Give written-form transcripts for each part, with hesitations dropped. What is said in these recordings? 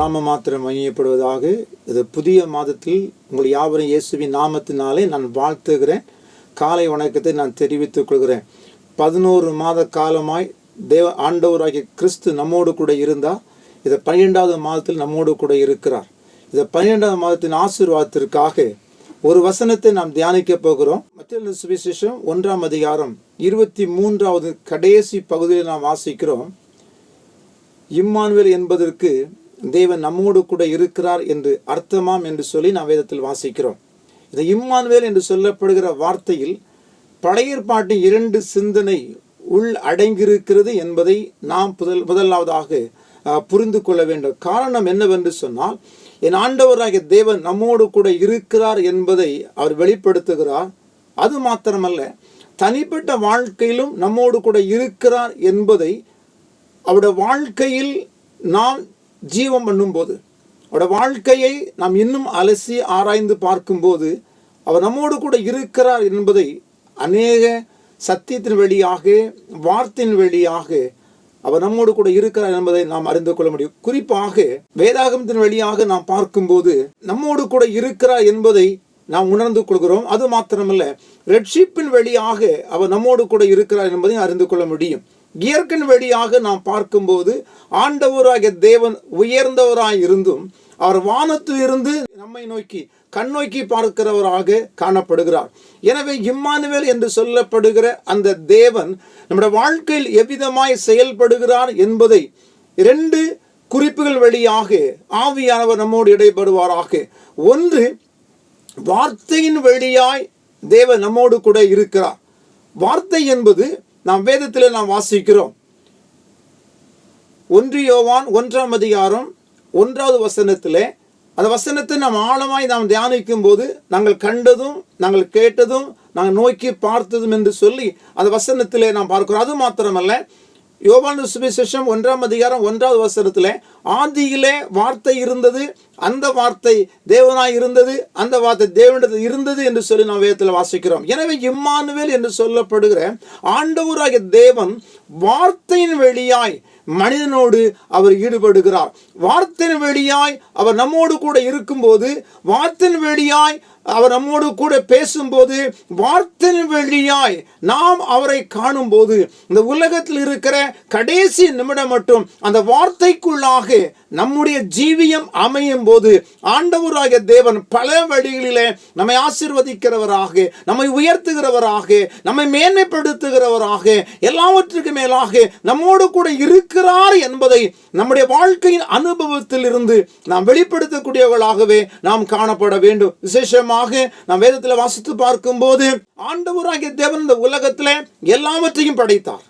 நாம மாத்திரம் மையப்படுவதாக. இது புதிய மாதத்தில் உங்கள் யாவரும் இயேசுவின் நாமத்தினாலே நான் வாழ்த்துகிறேன். காலை வணக்கத்தை நான் தெரிவித்துக் கொள்கிறேன். 11 மாத காலமாய் ஆண்டவராகிய கிறிஸ்து நம்மோடு கூட இருந்தார். இதை 12வது மாதத்தில் நம்மோடு கூட இருக்கிறார். இதை 12வது மாதத்தின் ஆசீர்வாதத்திற்காக ஒரு வசனத்தை நாம் தியானிக்க போகிறோம். மத்தேயு சுவிசேஷம் 1ஆம் அதிகாரம் 23வது கடைசி பகுதியில் நாம் வாசிக்கிறோம். இம்மானுவேல் என்பதற்கு தேவன் நம்மோடு கூட இருக்கிறார் என்று அர்த்தமாம் என்று சொல்லி நாம் வேதத்தில் வாசிக்கிறோம். இந்த இம்மானுவேல் என்று சொல்லப்படுகிற வார்த்தையில் பழைய ஏற்பாட்டின் 2 சிந்தனை உள் அடங்கியிருக்கிறது என்பதை நாம் முதலாவதாக புரிந்து கொள்ள வேண்டும். காரணம் என்னவென்று சொன்னால், என் ஆண்டவராகிய தேவன் நம்மோடு கூட இருக்கிறார் என்பதை அவர் வெளிப்படுத்துகிறார். அது மாத்திரமல்ல, தனிப்பட்ட வாழ்க்கையிலும் நம்மோடு கூட இருக்கிறார் என்பதை அவருடைய வாழ்க்கையில் நாம் ஜீவம் பண்ணும்போது, அவருடைய வாழ்க்கையை நாம் இன்னும் அலசி ஆராய்ந்து பார்க்கும்போது அவர் நம்மோடு கூட இருக்கிறார் என்பதை அநேக சத்தியத்தின் வழியாக, வார்த்தையின் வழியாக அவர் நம்மோடு கூட இருக்கிறார் என்பதை நாம் அறிந்து கொள்ள முடியும். குறிப்பாக வேதாகமத்தின் வழியாக நாம் பார்க்கும்போது நம்மோடு கூட இருக்கிறார் என்பதை நாம் உணர்ந்து கொள்கிறோம். அது மாத்திரமல்ல, ரட்சிப்பின் வழியாக அவர் நம்மோடு கூட இருக்கிறார் என்பதை அறிந்து கொள்ள முடியும். இயற்கையின் வழியாக நாம் பார்க்கும்போது ஆண்டவராகிய தேவன் உயர்ந்தவராய் இருந்தும் அவர் வானத்தில் இருந்து நம்மை நோக்கி கண்ணோக்கி பார்க்கிறவராக காணப்படுகிறார். எனவே இம்மானுவேல் என்று சொல்லப்படுகிற அந்த தேவன் நம்முடைய வாழ்க்கையில் எவ்விதமாய் செயல்படுகிறார் என்பதை 2 குறிப்புகள் வழியாக ஆவியானவர் நம்மோடு இடைப்படுவாராக. ஒன்று, வார்த்தையின் வழியாய் தேவன் நம்மோடு கூட இருக்கிறார். வார்த்தை என்பது நாம் வேதத்தில் நாம் வாசிக்கிறோம். 1 யோவான் 1ஆம் அதிகாரம் 1வது வசனத்திலே, அந்த வசனத்தை நாம் ஆழமாய் நாம் தியானிக்கும் போது நாங்கள் கண்டதும் நாங்கள் கேட்டதும் நாங்கள் நோக்கி பார்த்ததும் என்று சொல்லி அந்த வசனத்திலே நாம் பார்க்கிறோம். அது மாத்திரமல்ல, யோவான் சுவிசேஷம் 1ஆம் அதிகாரம் 1வது வசனத்திலே, ஆதியிலே வார்த்தை இருந்தது, அந்த வார்த்தை தேவனாய் இருந்தது, அந்த வார்த்தை தேவனிடத்தில் இருந்தது என்று சொல்லி நாம் வேதத்தில் வாசிக்கிறோம். எனவே இம்மானுவேல் என்று சொல்லப்படுகிற ஆண்டவராகிய தேவன் வார்த்தையின் வழியாய் மனிதனோடு அவர் ஈடுபடுகிறார். வார்த்தையின் வழியாய் அவர் நம்மோடு கூட இருக்கும்போது, வார்த்தையின் வழியாய் அவர் நம்மோடு கூட பேசும்போது, வார்த்தையின் வழியாய் நாம் அவரை காணும்போது, இந்த உலகத்தில் இருக்கிற கடைசி நிமிடம் மட்டும் அந்த வார்த்தைக்குள்ளாக நம்முடைய ஜீவியம் அமையும் போது ஆண்டவராகிய தேவன் பல வழிகளிலே நம்மை ஆசீர்வதிக்கிறவராக, நம்மை உயர்த்துகிறவராக, நம்மை மேன்மைப்படுத்துகிறவராக, எல்லாவற்றுக்கும் மேலாக நம்மோடு கூட இருக்கிறார் என்பதை நம்முடைய வாழ்க்கையின் அனுபவத்தில் இருந்து நாம் வெளிப்படுத்தக்கூடியவர்களாகவே நாம் காணப்பட வேண்டும். விசேஷமாக நாம் வேதத்தில் வாசித்து பார்க்கும்போது ஆண்டவராகிய தேவன் இந்த உலகத்தில் எல்லாவற்றையும் படைத்தார்.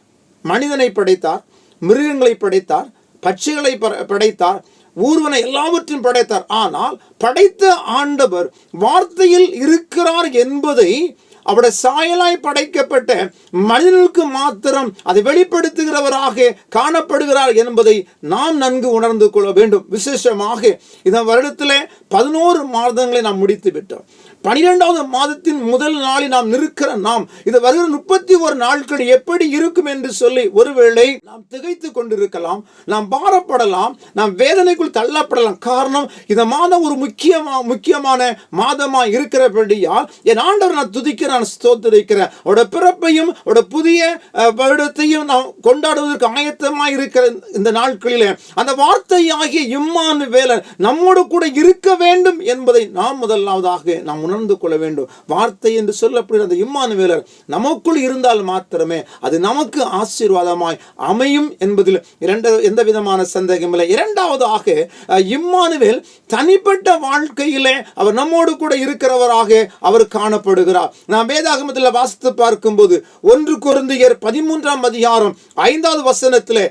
மனிதனை படைத்தார், மிருகங்களை படைத்தார், பட்சிகளை படைத்தார், ஊர்வனை எல்லாவற்றையும் படைத்தார். ஆனால் படைத்த ஆண்டவர் வார்த்தையில் இருக்கிறார் என்பதை அவருடைய சாயலாய் படைக்கப்பட்ட மனிதனுக்கு மாத்திரம் அதை வெளிப்படுத்துகிறவராக காணப்படுகிறார் என்பதை நாம் நன்கு உணர்ந்து கொள்ள வேண்டும். விசேஷமாக இந்த வருடத்தில் 11 மாதங்களை நாம் முடித்து விட்டோம். 12வது மாதத்தின் முதல் நாளில் நாம் நிற்கிற நாம் இது வருகிற 31 நாட்கள் எப்படி இருக்கும் என்று சொல்லி ஒருவேளை நாம் திகைத்து கொண்டிருக்கலாம், நாம் பாரப்படலாம், நாம் வேதனைக்குள் தள்ளப்படலாம். காரணம், இந்த மாதம் ஒரு முக்கியமான மாதமா இருக்கிறபடியால் என் ஆண்டவர் நான் துதிக்கிறேன், ஸ்தோத்திரிக்கிறேன். அவருடைய பிறப்பையும் அவருடைய புதிய வருடத்தையும் நாம் கொண்டாடுவதற்கு ஆயத்தமாக இருக்கிற இந்த நாட்களிலே அந்த வார்த்தையாகிய இம்மானுவேலர் நம்மோடு கூட இருக்க வேண்டும் என்பதை நாம் முதலாவதாக நாம் உணர்ந்து கொள்ள வேண்டும். வார்த்தை என்று சொல்லப்படுகிற அந்த இம்மானுவேலர் நமக்குள் இருந்தால் மாத்திரமே அது நமக்கு ஆசீர்வாதமாய் அமையும் என்பதில் எந்த விதமான சந்தேகம் இல்லை. இரண்டாவதாக, இம்மானுவேல் தனிப்பட்ட வாழ்க்கையிலே அவர் நம்மோடு கூட இருக்கிறவராக அவர் காணப்படுகிறார். நாம் வேதாகமத்தில் வாசித்து பார்க்கும்போது 1 கொரிந்தியர் 13ஆம் அதிகாரம் 5வது வசனத்திலே,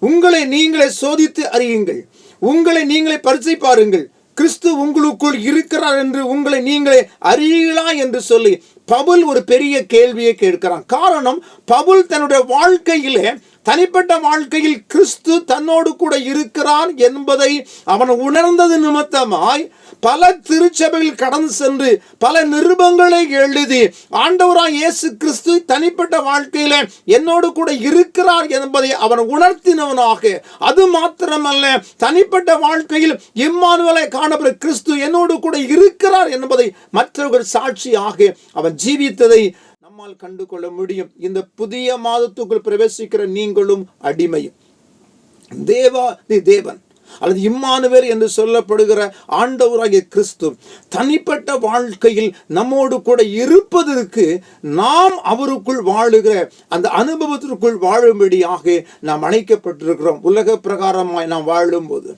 உங்களை நீங்களே சோதித்து அறியுங்கள், உங்களை நீங்களே பரிசை பாருங்கள், கிறிஸ்து உங்களுக்குள் இருக்கிறார் என்று உங்களை நீங்களே அறியீங்களா என்று சொல்லி பவுல் ஒரு பெரிய கேள்வியை கேட்கிறான். காரணம், பவுல் தன்னுடைய வாழ்க்கையிலே தனிப்பட்ட வாழ்க்கையில் கிறிஸ்து தன்னோடு கூட இருக்கிறார் என்பதை அவன் உணர்ந்தது நிமித்தமாய் பல திருச்சபைகள் கடந்து சென்று பல நிருபங்களை எழுதி ஆண்டவராய் இயேசு கிறிஸ்து தனிப்பட்ட வாழ்க்கையில என்னோடு கூட இருக்கிறார் என்பதை அவன் உணர்த்தினவனாக, அது மாத்திரமல்ல தனிப்பட்ட வாழ்க்கையில் இம்மானுவேலை காணப்படுகிற கிறிஸ்து என்னோடு கூட இருக்கிறார் என்பதை மற்றவர்கள் சாட்சியாக அவன் ஜீவித்ததை நம்மால் கண்டு கொள்ள முடியும். இந்த புதிய மாதத்துக்குள் பிரவேசிக்கிற நீங்களும் அடிமையும் தேவன் அல்லது இம்மானுவேல் என்று சொல்லப்படுகிற ஆண்டவராகிய கிறிஸ்து தனிப்பட்ட வாழ்க்கையில் நம்மோடு கூட இருப்பதற்கு நாம் அவருக்குள் வாழுகிற அந்த அனுபவத்திற்குள் வாழும்படியாக நாம் அழைக்கப்பட்டிருக்கிறோம். உலக பிரகாரமாய் நாம் வாழும்போது,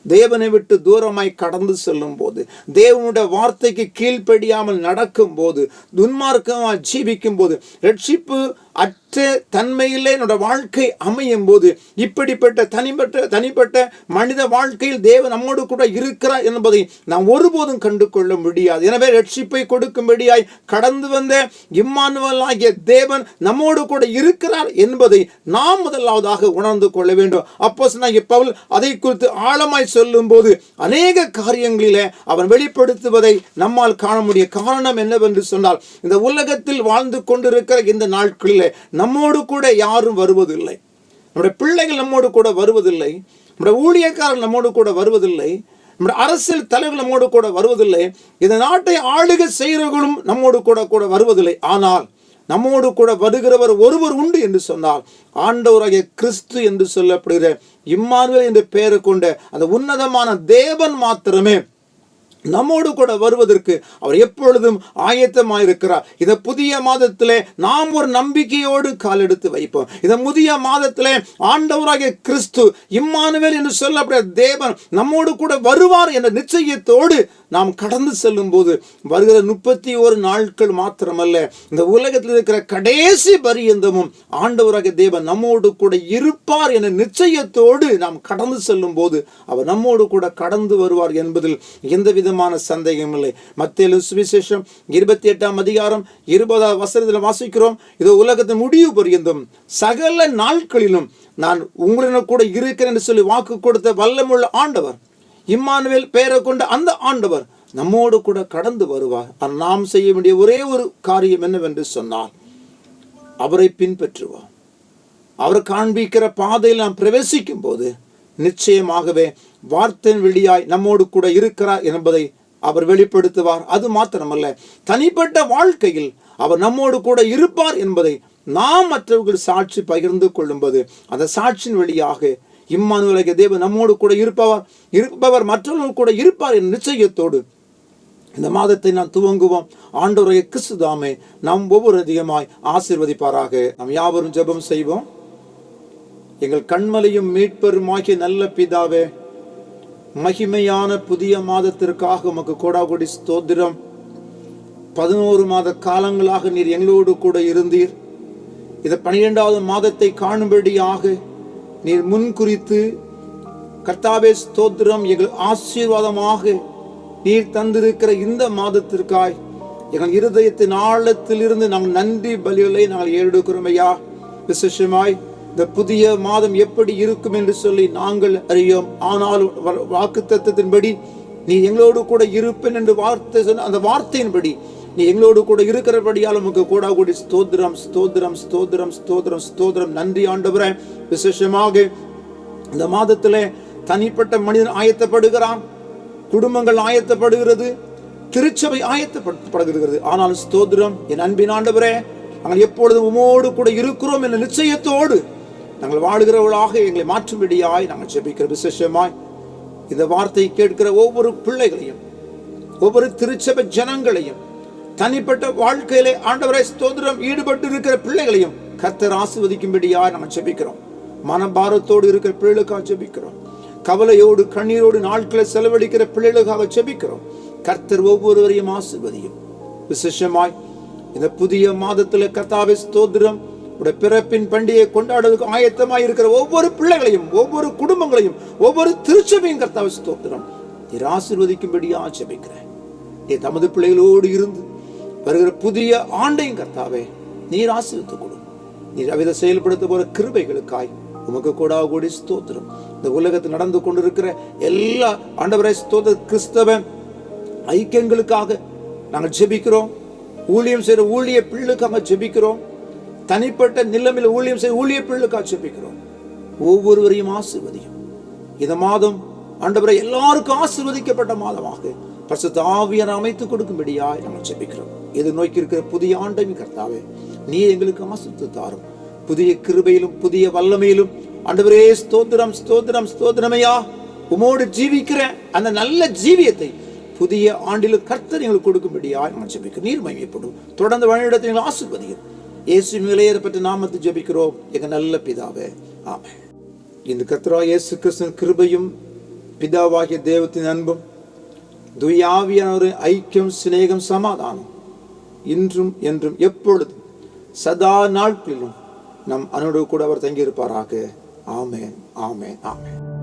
தேவனை விட்டு தூரமாய் கடந்து செல்லும் போது, தேவனுடைய வார்த்தைக்கு கீழ்ப்படியாமல் நடக்கும் போது, துன்மார்க்கமாய் ஜீவிக்கும் போது, ரட்சிப்பு அற்ற தன்மையிலே என்னோட வாழ்க்கை அமையும் போது, இப்படிப்பட்ட தனிப்பட்ட மனித வாழ்க்கையில் தேவன் நம்மோடு கூட இருக்கிறார் என்பதை நாம் ஒருபோதும் கண்டு கொள்ள முடியாது. எனவே ரட்சிப்பை கொடுக்கும்படியாய் கடந்து வந்த இம்மானுவேல் ஆகிய தேவன் நம்மோடு கூட இருக்கிறார் என்பதை நாம் முதலாவதாக உணர்ந்து கொள்ள வேண்டும். அப்போஸ்தலனாகிய பவுல் அதை குறித்து ஆழமாய் சொல்லும் போது அநேக காரியங்களிலே அவன் வெளிப்படுத்துவதை நம்மால் காண முடிய காரணம் என்னவென்று சொன்னால், இந்த உலகத்தில் வாழ்ந்து கொண்டிருக்கிற இந்த நாட்களில் நம்மோடு கூட யாரும் வருவதில்லை. நம்முடைய பிள்ளைகள் நம்மோடு கூட வருவதில்லை. நம்முடைய ஊழியக்காரர்கள் நம்மோடு கூட வருவதில்லை. நம்முடைய அரசியல் தலைவர்கள் நம்மோடு கூட வருவதில்லை. இந்த நாட்டை ஆளுகை செய்கிறவர்களும் நம்மோடு கூட வருவதில்லை. ஆனால் நம்மோடு கூட வருகிறவர் ஒருவர் உண்டு என்று சொன்னால், ஆண்டவராகிய கிறிஸ்து என்று சொல்லப்படுகிற இம்மானுவேல் என்ற பெயரை கொண்ட அந்த உன்னதமான தேவன் மாத்திரமே நம்மோடு கூட வருவதற்கு அவர் எப்பொழுதும் ஆயத்தமாயிருக்கிறார். இந்த புதிய மாதத்திலே நாம் ஒரு நம்பிக்கையோடு காலெடுத்து வைப்போம். இந்த புதிய மாதத்திலே ஆண்டவராகிய கிறிஸ்து இம்மானுவேல் என்று சொல்லப்படுகிற தேவன் நம்மோடு கூட வருவார் என்ற நிச்சயத்தோடு நாம் கடந்து செல்லும் போது, வருகிற 31 நாட்கள் மாத்திரமல்ல, இந்த உலகத்தில் இருக்கிற கடைசி பரியந்தமும் ஆண்டவராகிய தேவன் நம்மோடு கூட இருப்பார் என்ற நிச்சயத்தோடு நாம் கடந்து செல்லும் போது அவர் நம்மோடு கூட கடந்து வருவார் என்பதில் எந்த விதமான சந்தேகம் இல்லை. மத்தேயு சுவிசேஷம் 28ஆம் அதிகாரம் 20ஆம் வசனத்தில் வாசிக்கிறோம், இதோ உலகத்தின் முடிவு பரியந்தம் சகல நாட்களிலும் நான் உங்களுடன் கூட இருக்கிறேன் என்று சொல்லி வாக்கு கொடுத்த வல்லமுள்ள ஆண்டவர், இம்மானுவேல் பெயரை கொண்ட அந்த ஆண்டவர் நம்மோடு கூட கடந்து வருவார். நாம் செய்ய வேண்டிய ஒரே ஒரு காரியம் என்னவென்று சொன்னால், அவரை பின்பற்றுவோம். அவர் காண்பிக்கிற பாதையில் நாம் பிரவேசிக்கும் போது நிச்சயமாகவே வார்த்தையின் வெளியாய் நம்மோடு கூட இருக்கிறார் என்பதை அவர் வெளிப்படுத்துவார். அது மாத்திரமல்ல, தனிப்பட்ட வாழ்க்கையில் அவர் நம்மோடு கூட இருப்பார் என்பதை நாம் மற்றவர்கள் சாட்சி பகிர்ந்து கொள்ளும்போது, அந்த சாட்சியின் வழியாக இம்மானுவேல் தேவன் நம்மோடு கூட இருப்பவர் மற்றவர்கள் கூட இருப்பார் என்ற நிச்சயத்தோடு இந்த மாதத்தை நாம் துவங்குவோம். ஆண்டவராகிய கிறிஸ்து தாமே நாம் ஒவ்வொரு அதிகமாய் ஆசீர்வதிப்பாராக. நாம் யாவரும் ஜெபம் செய்வோம். எங்கள் கண்மலையும் மீட்பருமாகிய நல்ல பிதாவே, மகிமையான புதிய மாதத்திற்காக உமக்கு கோடாகோடி ஸ்தோத்திரம். 11 மாத காலங்களாக நீர் எங்களோடு கூட இருந்தீர். இந்த 12வது மாதத்தை காணும்படியாக நீர் முன் குறித்து கர்த்தாவே ஸ்தோத்திரம். எங்கள் ஆசீர்வாதமாக நீர் தந்திருக்கிற இந்த மாதத்திற்காய் எங்கள் இருதயத்தின் ஆழத்திலிருந்து நாங்கள் நன்றி பலிகளை நாங்கள் ஏறெடுக்கிறோம் ஐயா. விசேஷமாய் இந்த புதிய மாதம் எப்படி இருக்கும் என்று சொல்லி நாங்கள் அறியோம். ஆனாலும் வாக்குத்தத்தத்தின்படி நீ எங்களோடு கூட இருப்பேன் என்று வார்த்தை சொன்ன அந்த வார்த்தையின்படி நீ எங்களோடு கூட இருக்கிறபடியால் உமக்கு கோடாகோடி ஸ்தோத்திரம் ஸ்தோத்திரம் ஸ்தோத்திரம் ஸ்தோத்திரம் ஸ்தோத்திரம். நன்றி ஆண்டவரே. விசேஷமாக இந்த மாதத்திலே தனிப்பட்ட மனிதன் ஆயத்தப்படுகிறான், குடும்பங்கள் ஆயத்தப்படுகிறது, திருச்சபை ஆயத்தப்படுகிறது. ஆனால் ஸ்தோத்திரம் என் அன்பின் ஆண்டவரே, நாங்கள் எப்பொழுதும் உமோடு கூட இருக்கிறோம் என்ற நிச்சயத்தோடு நாங்கள் வாழுகிறவர்களாக எங்களை மாற்றும்படியாய் நாங்கள் ஜெபிக்கிறோம். விசேஷமாய் இந்த வார்த்தை கேட்கிற ஒவ்வொரு பிள்ளைகளையும், ஒவ்வொரு திருச்சபை ஜனங்களையும், தனிப்பட்ட வாழ்க்கையிலே ஆண்டவரை ஸ்தோத்திரம் ஈடுபட்டு இருக்கிற பிள்ளைகளையும் கர்த்தர் ஆசீர்வதிக்கும்படியாய் நாங்கள் ஜெபிக்கிறோம். மனபாரத்தோடு இருக்கிற பிள்ளைகளுக்காக ஜெபிக்கிறோம். கவலையோடு கண்ணீரோடு நாட்களை செலவழிக்கிற பிள்ளைகளுக்காக ஜெபிக்கிறோம். கர்த்தர் ஒவ்வொருவரையும் ஆசீர்வதியும். விசேஷமாய் இந்த புதிய மாதத்துல கர்த்தாவே ஸ்தோத்திரம் உடைய பிறப்பின் பண்டிகை கொண்டாடுவதற்கு ஆயத்தமாய் இருக்கிற ஒவ்வொரு பிள்ளைகளையும், ஒவ்வொரு குடும்பங்களையும், ஒவ்வொரு திருச்சபையும் கர்த்தாவே ஸ்தோத்திரம் நீர் ஆசீர்வதிக்கும்படியா ஜெபிக்கிறேன். நீ தமது பிள்ளைகளோடு இருந்து வருகிற புதிய ஆண்டையும் கர்த்தாவே நீர் ஆசீர்வதித்துக் கொடு. நீர் அவித செயல்படுத்த போற கிருபைகளுக்காய் உமக்கு கோடாகோடி ஸ்தோத்திரம். இந்த உலகத்தில் நடந்து கொண்டிருக்கிற எல்லா ஆண்டவரை ஸ்தோத்திர கிறிஸ்தவ ஐக்கியங்களுக்காக நாங்கள் ஜெபிக்கிறோம். ஊழியம் செய்கிற ஊழிய பிள்ளைக்காக ஜெபிக்கிறோம். தனிப்பட்ட நிலைமையில் ஊழியம் செய்ய ஊழிய பிள்ளைக்காக ஜெபிக்கிறோம். ஒவ்வொருவரையும் ஆசீர்வதியும். இந்த மாதம் ஆண்டவரே எல்லாருக்கும் ஆசீர்வதிக்கப்பட்ட மாதமாக பரிசுத்த ஆவியானவர் அமைத்து கொடுக்கும்படியாய் நாங்கள் ஜெபிக்கிறோம். இது நோக்கி இருக்கிற புதிய ஆண்டையும் கர்த்தாவே நீர் எங்களுக்கு ஆசீர்வதித்து தாரும். புதிய கிருபையிலும் புதிய வல்லமையிலும் ஆண்டவரே ஸ்தோத்திரம் ஸ்தோத்திரம் ஸ்தோத்திரமையா. உமோடு ஜீவிக்கிற அந்த நல்ல ஜீவியத்தை புதிய ஆண்டிலும் கர்த்தர் எங்களுக்கு கொடுக்கும்படியாய் நாங்கள் ஜெபிக்கிறோம். நீர் மகிமைப்படும். தொடர்ந்து வழிநடத்தி எங்களை ஆசீர்வதியும். இயேசுவின் விலையேறப்பட்ட நாமத்தை ஜெபிக்கிறோம் எங்கள் நல்ல பிதாவே, ஆமென். இந்த கர்த்தராகிய இயேசு கிறிஸ்துவின் கிருபையும் பிதாவாகிய தேவத்தின் அன்பும் தூய ஆவியானவரின் ஐக்கியம், சிநேகம், சமாதானம் இன்றும் என்றும் எப்பொழுதும் சதா நாட்களிலும் நம் அனுடு கூட அவர் தங்கியிருப்பாராக. ஆமென், ஆமென், ஆமென்.